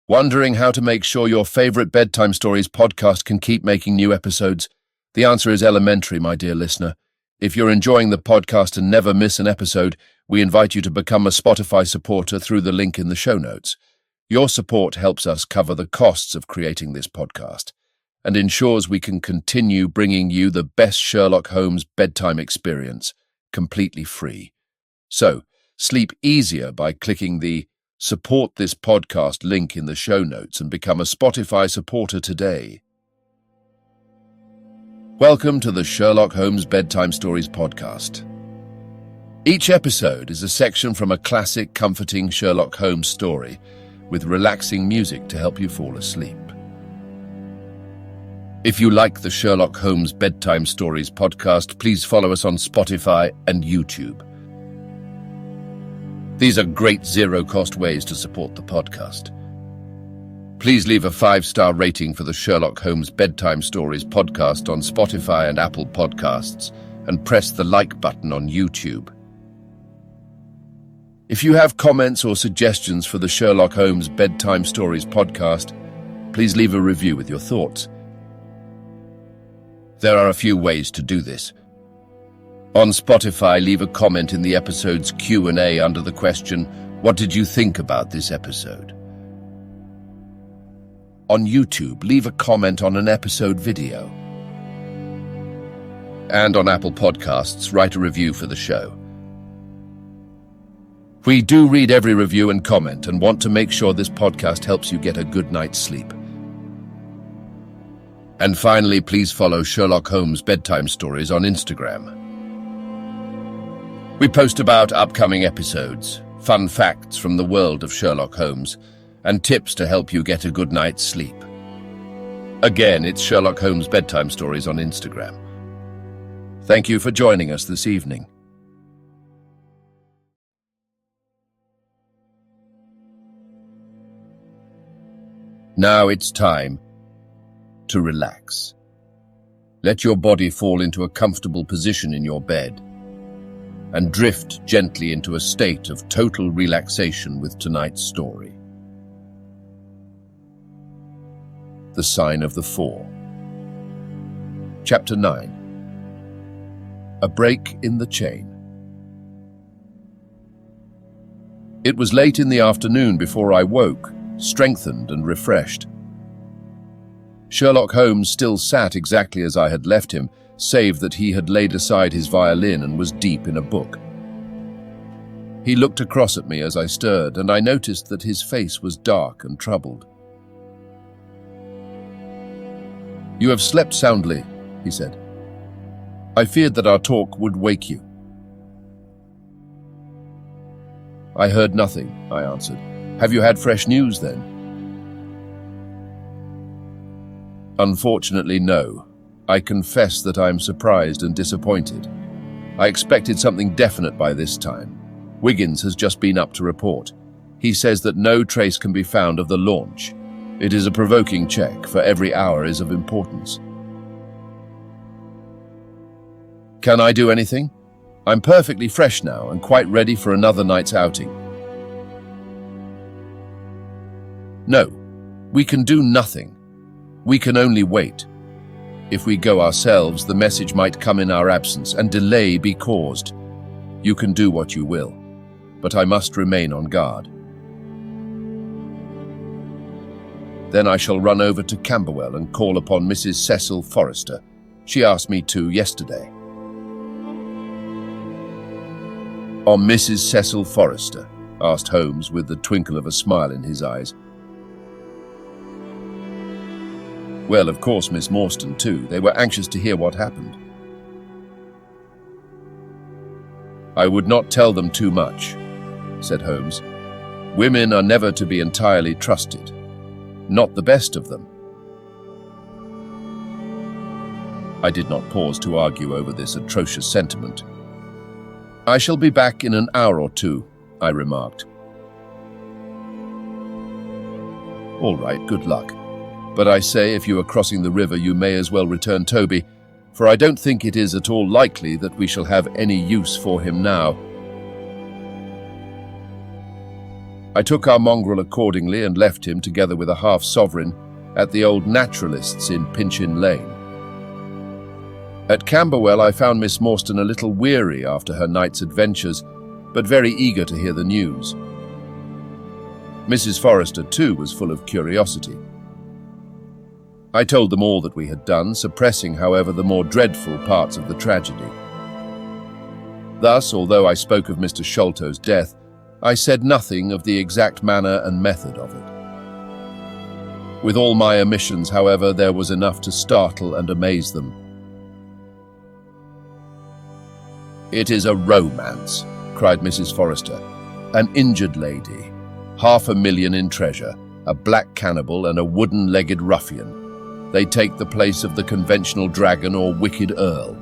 Wondering how to make sure your favorite bedtime stories podcast can keep making new episodes? The answer is elementary, my dear listener. If you're enjoying the podcast and never miss an episode, we invite you to become a Spotify supporter through the link in the show notes. Your support helps us cover the costs of creating this podcast and ensures we can continue bringing you the best Sherlock Holmes bedtime experience, completely free. So, sleep easier by clicking the Support this podcast link in the show notes and become a Spotify supporter today. Welcome to the Sherlock Holmes Bedtime Stories podcast. Each episode is a section from a classic, comforting Sherlock Holmes story with relaxing music to help you fall asleep. If you like the Sherlock Holmes Bedtime Stories podcast, please follow us on Spotify and YouTube. These are great zero-cost ways to support the podcast. Please leave a 5-star rating for the Sherlock Holmes Bedtime Stories podcast on Spotify and Apple Podcasts, and press the like button on YouTube. If you have comments or suggestions for the Sherlock Holmes Bedtime Stories podcast, please leave a review with your thoughts. There are a few ways to do this. On Spotify, leave a comment in the episode's Q&A under the question, "What did you think about this episode?" On YouTube, leave a comment on an episode video. And on Apple Podcasts, write a review for the show. We do read every review and comment and want to make sure this podcast helps you get a good night's sleep. And finally, please follow Sherlock Holmes Bedtime Stories on Instagram. We post about upcoming episodes, fun facts from the world of Sherlock Holmes, and tips to help you get a good night's sleep. Again, it's Sherlock Holmes Bedtime Stories on Instagram. Thank you for joining us this evening. Now it's time to relax. Let your body fall into a comfortable position in your bed and drift gently into a state of total relaxation with tonight's story. The Sign of the Four. Chapter 9. A Break in the Chain. It was late in the afternoon before I woke, strengthened and refreshed. Sherlock Holmes still sat exactly as I had left him, save that he had laid aside his violin and was deep in a book. He looked across at me as I stirred, and I noticed that his face was dark and troubled. "You have slept soundly," he said. "I feared that our talk would wake you." "I heard nothing," I answered. "Have you had fresh news, then?" "Unfortunately, no. I confess that I am surprised and disappointed. I expected something definite by this time. Wiggins has just been up to report. He says that no trace can be found of the launch. It is a provoking check, for every hour is of importance." "Can I do anything? I'm perfectly fresh now and quite ready for another night's outing." "No, we can do nothing. We can only wait. If we go ourselves, the message might come in our absence and delay be caused. You can do what you will, but I must remain on guard. Then I shall run over to Camberwell and call upon Mrs. Cecil Forrester. She asked me to yesterday." "On Mrs. Cecil Forrester?" asked Holmes with the twinkle of a smile in his eyes. "Well, of course, Miss Morstan, too. They were anxious to hear what happened." "I would not tell them too much," said Holmes. "Women are never to be entirely trusted. Not the best of them." I did not pause to argue over this atrocious sentiment. "I shall be back in an hour or two," I remarked. "All right, good luck. But I say, if you are crossing the river, you may as well return Toby, for I don't think it is at all likely that we shall have any use for him now." I took our mongrel accordingly and left him, together with a half-sovereign, at the old naturalist's in Pinchin Lane. At Camberwell I found Miss Morstan a little weary after her night's adventures, but very eager to hear the news. Mrs. Forrester, too, was full of curiosity. I told them all that we had done, suppressing, however, the more dreadful parts of the tragedy. Thus, although I spoke of Mr. Sholto's death, I said nothing of the exact manner and method of it. With all my omissions, however, there was enough to startle and amaze them. "It is a romance," cried Mrs. Forrester. "An injured lady, $500,000 in treasure, a black cannibal and a wooden-legged ruffian. They take the place of the conventional dragon or wicked earl.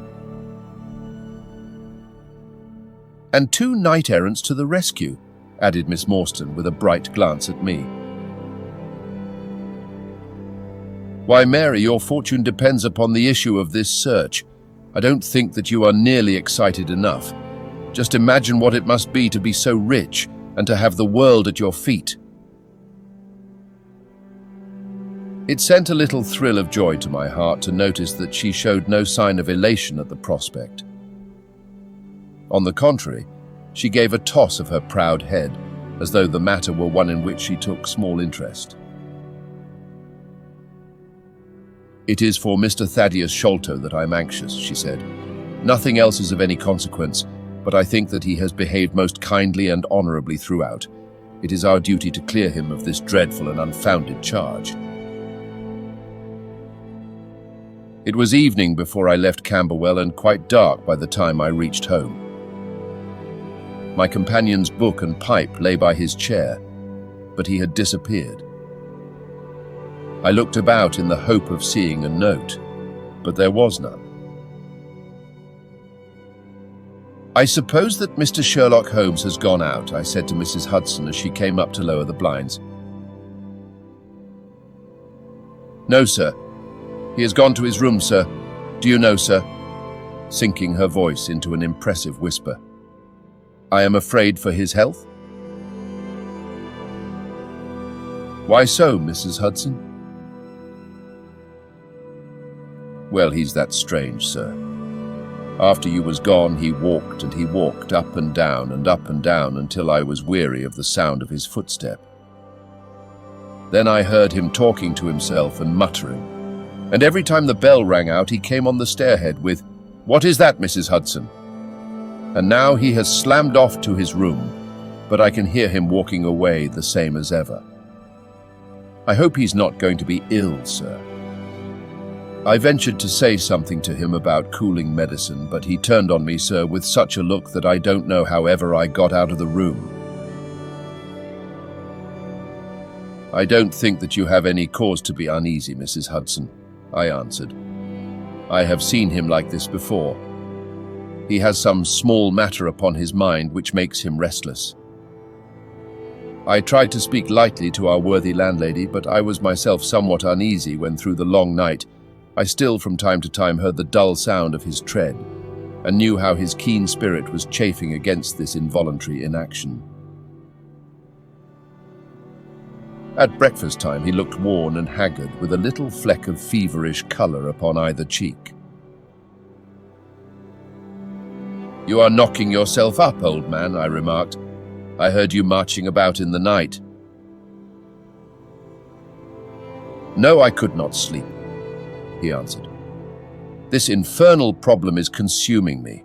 And 2 knight-errants to the rescue," added Miss Morstan with a bright glance at me. "Why, Mary, your fortune depends upon the issue of this search. I don't think that you are nearly excited enough. Just imagine what it must be to be so rich and to have the world at your feet." It sent a little thrill of joy to my heart to notice that she showed no sign of elation at the prospect. On the contrary, she gave a toss of her proud head, as though the matter were one in which she took small interest. "It is for Mr. Thaddeus Sholto that I am anxious," she said. "Nothing else is of any consequence, but I think that he has behaved most kindly and honourably throughout. It is our duty to clear him of this dreadful and unfounded charge." It was evening before I left Camberwell and quite dark by the time I reached home. My companion's book and pipe lay by his chair, but he had disappeared. I looked about in the hope of seeing a note, but there was none. "I suppose that Mr. Sherlock Holmes has gone out," I said to Mrs. Hudson as she came up to lower the blinds. "No, sir. He has gone to his room, sir. Do you know, sir?" sinking her voice into an impressive whisper. "I am afraid for his health." "Why so, Mrs. Hudson?" "Well, he's that strange, sir. After you was gone, he walked and he walked up and down until I was weary of the sound of his footstep. Then I heard him talking to himself and muttering, and every time the bell rang out, he came on the stairhead with, 'What is that, Mrs. Hudson?' And now he has slammed off to his room, but I can hear him walking away the same as ever. I hope he's not going to be ill, sir." I ventured to say something to him about cooling medicine, but he turned on me, sir, with such a look that I don't know how ever I got out of the room. "I don't think that you have any cause to be uneasy, Mrs. Hudson," I answered. "I have seen him like this before. He has some small matter upon his mind which makes him restless." I tried to speak lightly to our worthy landlady, but I was myself somewhat uneasy when through the long night I still from time to time heard the dull sound of his tread, and knew how his keen spirit was chafing against this involuntary inaction. At breakfast time he looked worn and haggard, with a little fleck of feverish colour upon either cheek. "You are knocking yourself up, old man," I remarked. "I heard you marching about in the night." "No, I could not sleep," he answered. "This infernal problem is consuming me.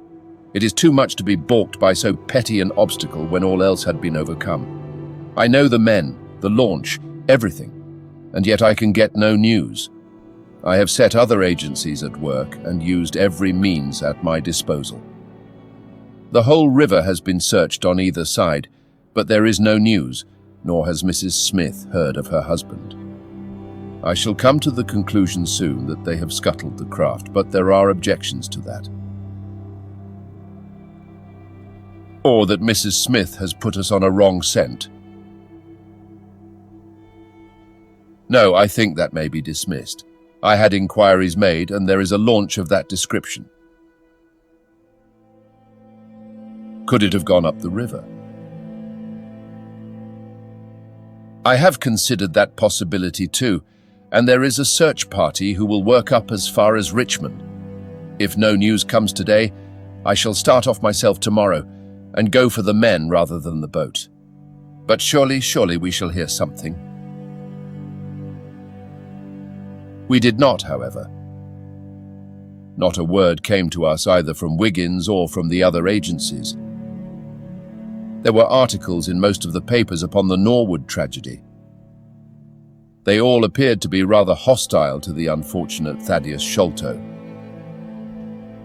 It is too much to be balked by so petty an obstacle when all else had been overcome. I know the men, the launch, everything, and yet I can get no news. I have set other agencies at work and used every means at my disposal. The whole river has been searched on either side, but there is no news, nor has Mrs. Smith heard of her husband. I shall come to the conclusion soon that they have scuttled the craft, but there are objections to that. Or that Mrs. Smith has put us on a wrong scent. No, I think that may be dismissed. I had inquiries made, and there is a launch of that description. Could it have gone up the river? I have considered that possibility too, and there is a search party who will work up as far as Richmond. If no news comes today, I shall start off myself tomorrow and go for the men rather than the boat. But surely we shall hear something. We did not, however. Not a word came to us either from Wiggins or from the other agencies. There were articles in most of the papers upon the Norwood tragedy. They all appeared to be rather hostile to the unfortunate Thaddeus Sholto.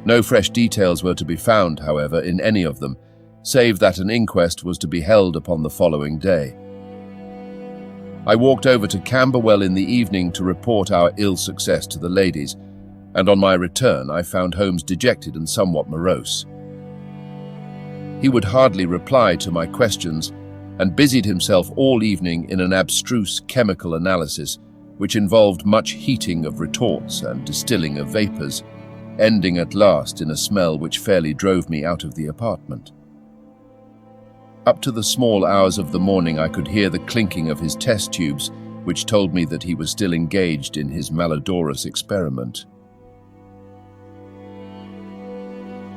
No fresh details were to be found, however, in any of them, save that an inquest was to be held upon the following day. I walked over to Camberwell in the evening to report our ill success to the ladies, and on my return I found Holmes dejected and somewhat morose. He would hardly reply to my questions and busied himself all evening in an abstruse chemical analysis which involved much heating of retorts and distilling of vapours, ending at last in a smell which fairly drove me out of the apartment. Up to the small hours of the morning I could hear the clinking of his test tubes, which told me that he was still engaged in his malodorous experiment.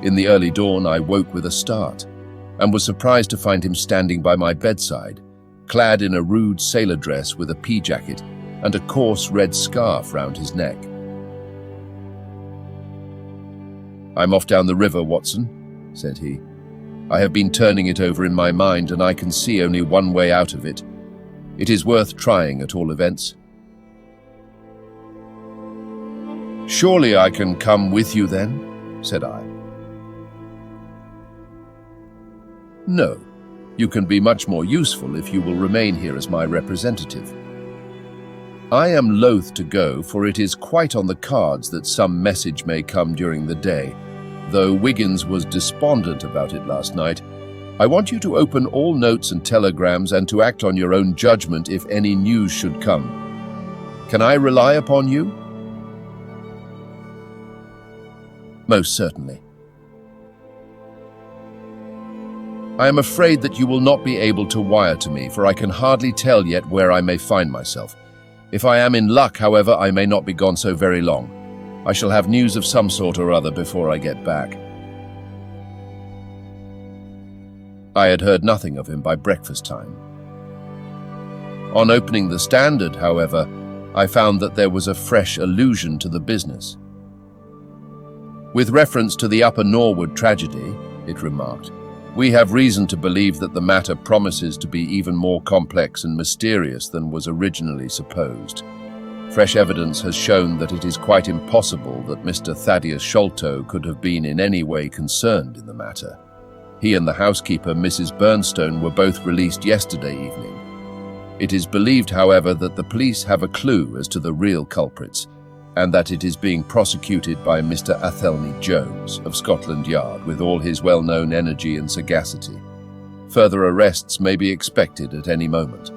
In the early dawn I woke with a start, and was surprised to find him standing by my bedside, clad in a rude sailor dress with a pea-jacket and a coarse red scarf round his neck. "I'm off down the river, Watson," said he. "I have been turning it over in my mind, and I can see only one way out of it. It is worth trying at all events." "Surely I can come with you then?" said I. "No, you can be much more useful if you will remain here as my representative. I am loath to go, for it is quite on the cards that some message may come during the day. Though Wiggins was despondent about it last night, I want you to open all notes and telegrams and to act on your own judgment if any news should come. Can I rely upon you?" "Most certainly." "I am afraid that you will not be able to wire to me, for I can hardly tell yet where I may find myself. If I am in luck, however, I may not be gone so very long. I shall have news of some sort or other before I get back." I had heard nothing of him by breakfast time. On opening the Standard, however, I found that there was a fresh allusion to the business. "With reference to the Upper Norwood tragedy," it remarked, "we have reason to believe that the matter promises to be even more complex and mysterious than was originally supposed. Fresh evidence has shown that it is quite impossible that Mr. Thaddeus Sholto could have been in any way concerned in the matter. He and the housekeeper, Mrs. Burnstone, were both released yesterday evening. It is believed, however, that the police have a clue as to the real culprits, and that it is being prosecuted by Mr. Athelney Jones of Scotland Yard with all his well-known energy and sagacity. Further arrests may be expected at any moment."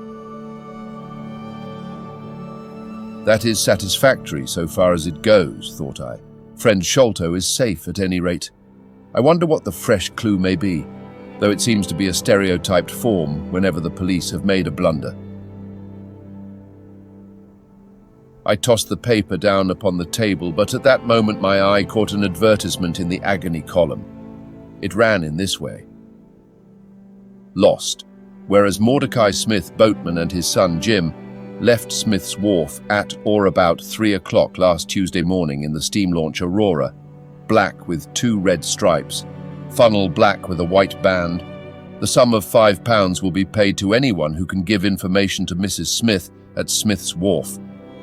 "That is satisfactory so far as it goes," thought I. "Friend Sholto is safe at any rate. I wonder what the fresh clue may be, though it seems to be a stereotyped form whenever the police have made a blunder." I tossed the paper down upon the table, but at that moment my eye caught an advertisement in the agony column. It ran in this way: "Lost, whereas Mordecai Smith, boatman, and his son Jim left Smith's Wharf at or about 3 o'clock last Tuesday morning in the steam launch Aurora, black with 2 red stripes, funnel black with a white band. The sum of £5 will be paid to anyone who can give information to Mrs. Smith at Smith's Wharf,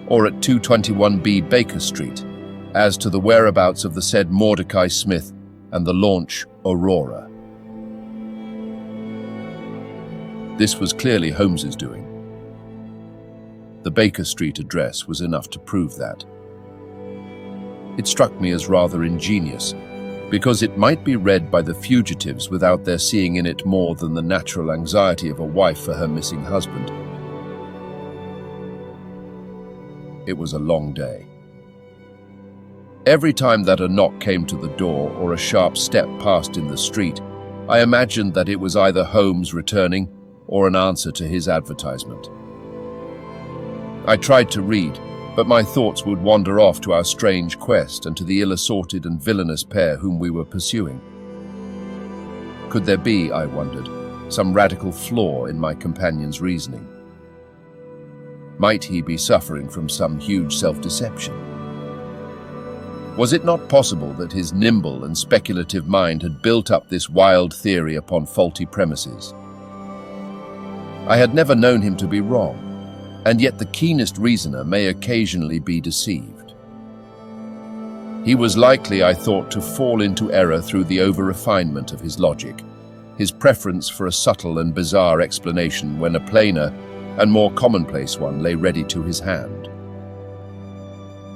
or at 221B Baker Street, as to the whereabouts of the said Mordecai Smith and the launch Aurora." This was clearly Holmes's doing. The Baker Street address was enough to prove that. It struck me as rather ingenious, because it might be read by the fugitives without their seeing in it more than the natural anxiety of a wife for her missing husband. It was a long day. Every time that a knock came to the door or a sharp step passed in the street, I imagined that it was either Holmes returning or an answer to his advertisement. I tried to read, but my thoughts would wander off to our strange quest and to the ill-assorted and villainous pair whom we were pursuing. Could there be, I wondered, some radical flaw in my companion's reasoning? Might he be suffering from some huge self-deception? Was it not possible that his nimble and speculative mind had built up this wild theory upon faulty premises? I had never known him to be wrong, and yet the keenest reasoner may occasionally be deceived. He was likely, I thought, to fall into error through the over-refinement of his logic, his preference for a subtle and bizarre explanation when a plainer and more commonplace one lay ready to his hand.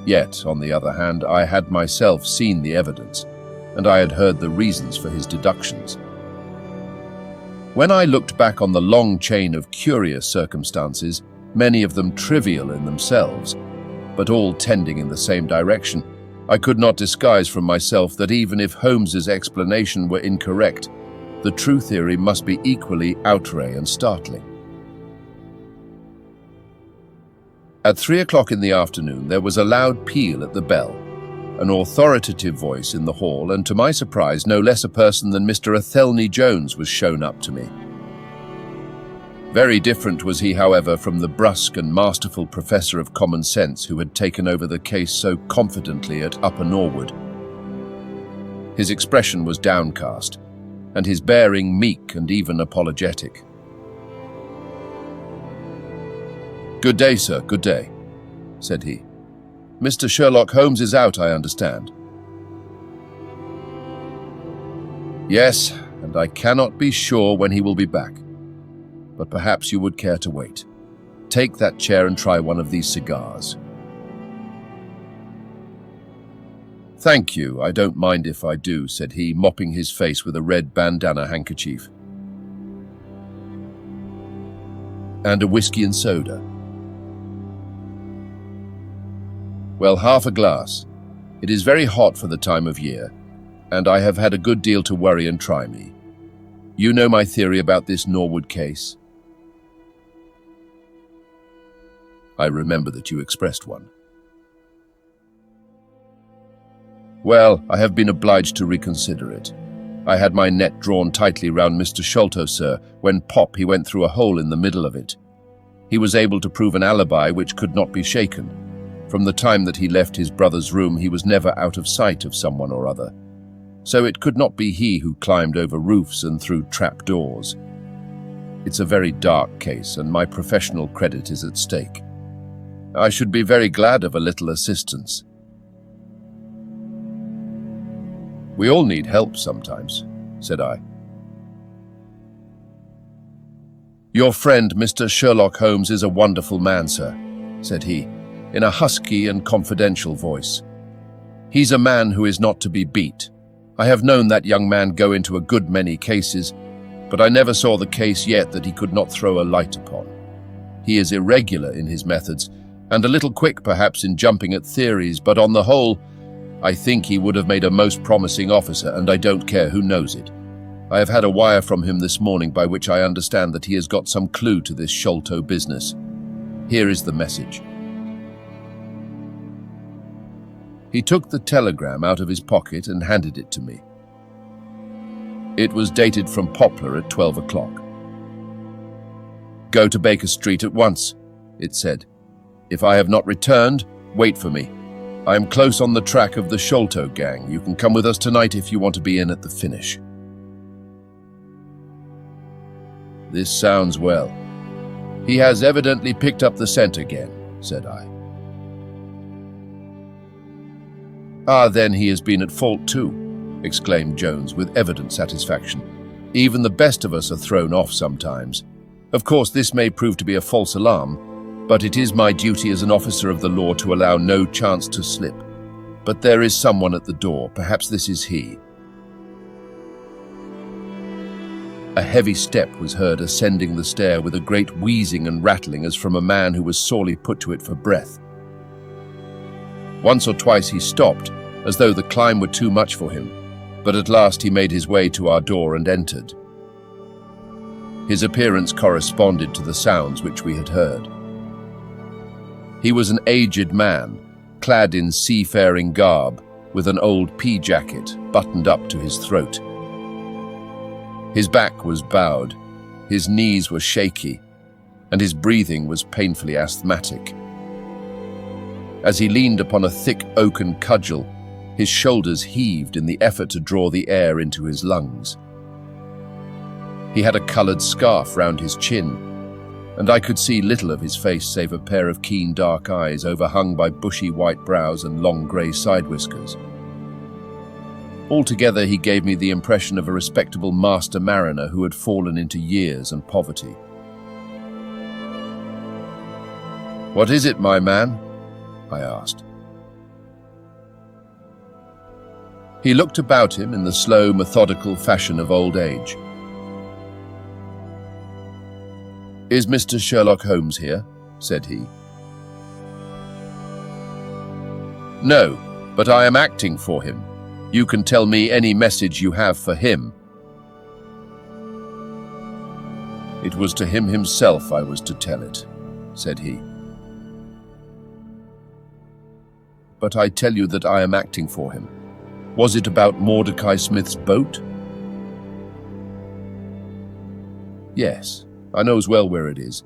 Yet, on the other hand, I had myself seen the evidence, and I had heard the reasons for his deductions. When I looked back on the long chain of curious circumstances, many of them trivial in themselves, but all tending in the same direction, I could not disguise from myself that even if Holmes's explanation were incorrect, the true theory must be equally outre and startling. At 3 o'clock in the afternoon, there was a loud peal at the bell, an authoritative voice in the hall, and to my surprise, no less a person than Mr. Athelney Jones was shown up to me. Very different was he, however, from the brusque and masterful professor of common sense who had taken over the case so confidently at Upper Norwood. His expression was downcast, and his bearing meek and even apologetic. "Good day, sir, good day," said he. "Mr. Sherlock Holmes is out, I understand." "Yes, and I cannot be sure when he will be back. But perhaps you would care to wait. Take that chair and try one of these cigars." "Thank you, I don't mind if I do," said he, mopping his face with a red bandana handkerchief. "And a whiskey and soda?" "Well, half a glass. It is very hot for the time of year, and I have had a good deal to worry and try me. You know my theory about this Norwood case?" "I remember that you expressed one." "Well, I have been obliged to reconsider it. I had my net drawn tightly round Mr. Sholto, sir, when pop he went through a hole in the middle of it. He was able to prove an alibi which could not be shaken. From the time that he left his brother's room, he was never out of sight of someone or other. So it could not be he who climbed over roofs and through trap doors. It's a very dark case, and my professional credit is at stake. I should be very glad of a little assistance." "We all need help sometimes," said I. "Your friend, Mr. Sherlock Holmes, is a wonderful man, sir," said he, in a husky and confidential voice. "He's a man who is not to be beat. I have known that young man go into a good many cases, but I never saw the case yet that he could not throw a light upon. He is irregular in his methods, and a little quick perhaps in jumping at theories, but on the whole, I think he would have made a most promising officer, and I don't care who knows it. I have had a wire from him this morning by which I understand that he has got some clue to this Sholto business. Here is the message." He took the telegram out of his pocket and handed it to me. It was dated from Poplar at 12 o'clock. "Go to Baker Street at once," it said. "If I have not returned, wait for me. I am close on the track of the Sholto gang. You can come with us tonight if you want to be in at the finish." "This sounds well. He has evidently picked up the scent again," said I. "Ah, then he has been at fault too," exclaimed Jones with evident satisfaction. "Even the best of us are thrown off sometimes. Of course, this may prove to be a false alarm, but it is my duty as an officer of the law to allow no chance to slip. But there is someone at the door. Perhaps this is he." A heavy step was heard ascending the stair with a great wheezing and rattling as from a man who was sorely put to it for breath. Once or twice he stopped, as though the climb were too much for him, but at last he made his way to our door and entered. His appearance corresponded to the sounds which we had heard. He was an aged man, clad in seafaring garb, with an old pea jacket buttoned up to his throat. His back was bowed, his knees were shaky, and his breathing was painfully asthmatic. As he leaned upon a thick oaken cudgel, his shoulders heaved in the effort to draw the air into his lungs. He had a coloured scarf round his chin, and I could see little of his face save a pair of keen dark eyes overhung by bushy white brows and long grey side whiskers. Altogether, he gave me the impression of a respectable master mariner who had fallen into years and poverty. "What is it, my man?" I asked. He looked about him in the slow, methodical fashion of old age. "Is Mr. Sherlock Holmes here?" said he. "No, but I am acting for him. You can tell me any message you have for him." "It was to him himself I was to tell it," said he. "But I tell you that I am acting for him. Was it about Mordecai Smith's boat?" "Yes, I knows well where it is,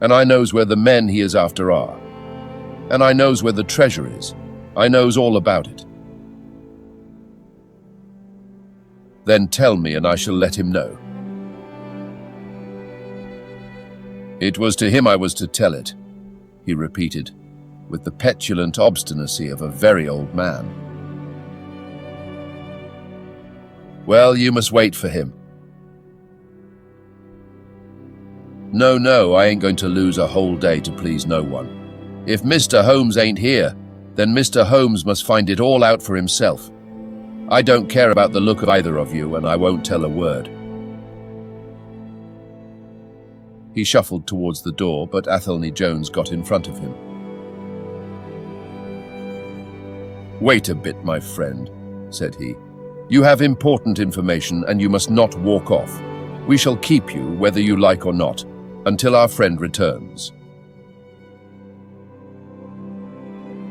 and I knows where the men he is after are, and I knows where the treasure is. I knows all about it." "Then tell me, and I shall let him know." "It was to him I was to tell it," he repeated, with the petulant obstinacy of a very old man. "Well, you must wait for him." No, I ain't going to lose a whole day to please no one. If Mr. Holmes ain't here, then Mr. Holmes must find it all out for himself. I don't care about the look of either of you, and I won't tell a word." He shuffled towards the door, but Athelney Jones got in front of him. "Wait a bit, my friend," said he. "You have important information, and you must not walk off. We shall keep you, whether you like or not, until our friend returns."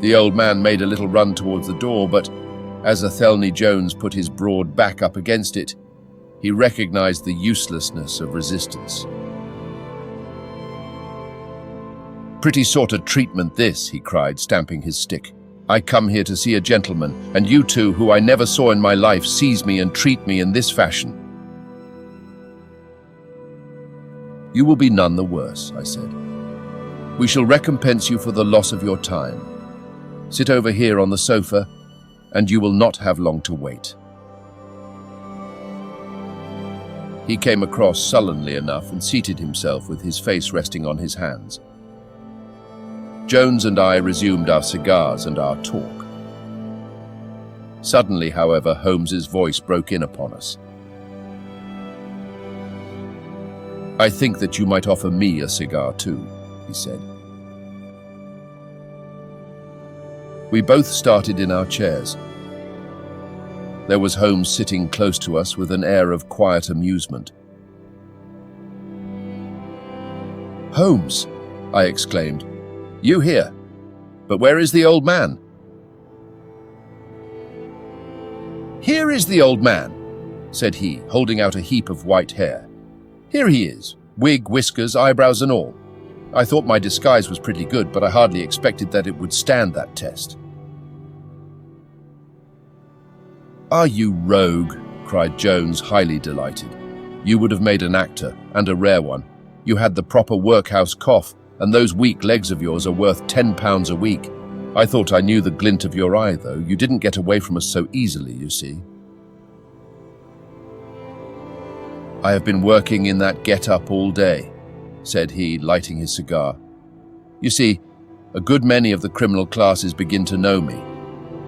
The old man made a little run towards the door, but as Athelney Jones put his broad back up against it, he recognized the uselessness of resistance. "Pretty sort of treatment this," he cried, stamping his stick. "I come here to see a gentleman, and you two, who I never saw in my life, seize me and treat me in this fashion." "You will be none the worse," I said. "We shall recompense you for the loss of your time. Sit over here on the sofa, and you will not have long to wait." He came across sullenly enough and seated himself with his face resting on his hands. Jones and I resumed our cigars and our talk. Suddenly, however, Holmes's voice broke in upon us. "I think that you might offer me a cigar too," he said. We both started in our chairs. There was Holmes sitting close to us with an air of quiet amusement. "Holmes!" I exclaimed. "You here? But where is the old man?" "Here is the old man," said he, holding out a heap of white hair. "Here he is, wig, whiskers, eyebrows and all. I thought my disguise was pretty good, but I hardly expected that it would stand that test." "Are you rogue?" cried Jones, highly delighted. "You would have made an actor, and a rare one. You had the proper workhouse cough, and those weak legs of yours are worth £10 a week. I thought I knew the glint of your eye, though. You didn't get away from us so easily, you see." "I have been working in that get-up all day," said he, lighting his cigar. "You see, a good many of the criminal classes begin to know me,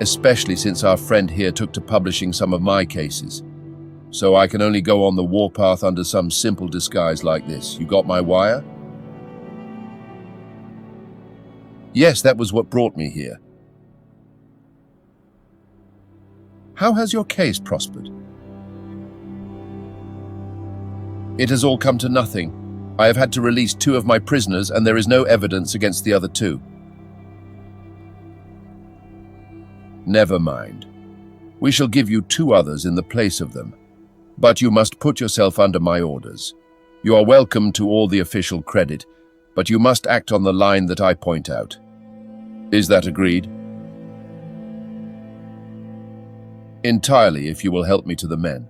especially since our friend here took to publishing some of my cases. So I can only go on the warpath under some simple disguise like this. You got my wire?" "Yes, that was what brought me here." "How has your case prospered?" "It has all come to nothing. I have had to release 2 of my prisoners, and there is no evidence against the other 2. Never mind. We shall give you 2 others in the place of them. But you must put yourself under my orders. You are welcome to all the official credit, but you must act on the line that I point out. Is that agreed? Entirely, if you will help me to the men.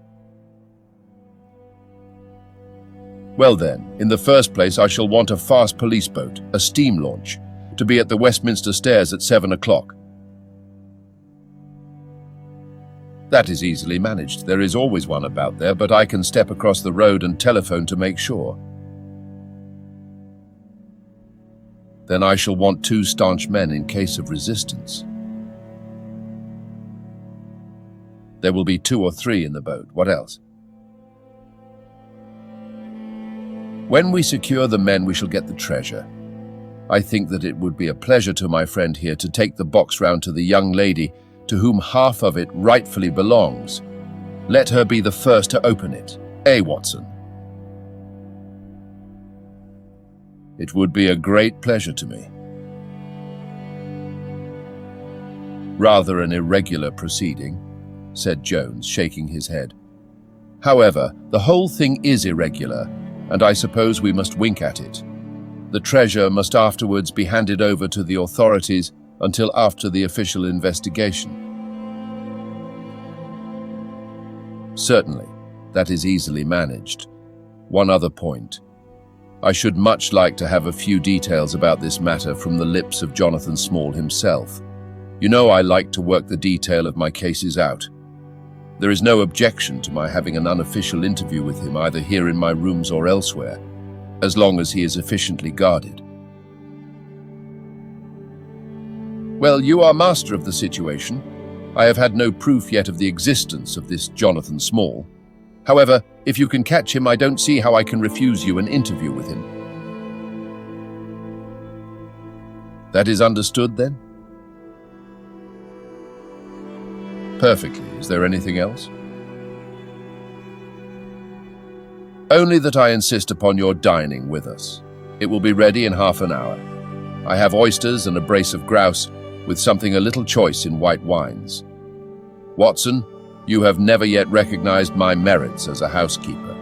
Well then, in the first place I shall want a fast police boat, a steam launch, to be at the Westminster Stairs at 7 o'clock. That is easily managed. There is always one about there, but I can step across the road and telephone to make sure. Then I shall want 2 staunch men in case of resistance. There will be 2 or 3 in the boat. What else? When we secure the men, we shall get the treasure. I think that it would be a pleasure to my friend here to take the box round to the young lady to whom half of it rightfully belongs. Let her be the first to open it. Watson? It would be a great pleasure to me. Rather an irregular proceeding, said Jones, shaking his head. However, the whole thing is irregular, and I suppose we must wink at it. The treasure must afterwards be handed over to the authorities until after the official investigation. Certainly, that is easily managed. One other point. I should much like to have a few details about this matter from the lips of Jonathan Small himself. You know I like to work the detail of my cases out. There is no objection to my having an unofficial interview with him either here in my rooms or elsewhere, as long as he is efficiently guarded. Well, you are master of the situation. I have had no proof yet of the existence of this Jonathan Small. However, if you can catch him, I don't see how I can refuse you an interview with him. That is understood, then? Perfectly. Is there anything else? Only that I insist upon your dining with us. It will be ready in half an hour. I have oysters and a brace of grouse, with something a little choice in white wines. Watson, you have never yet recognized my merits as a housekeeper.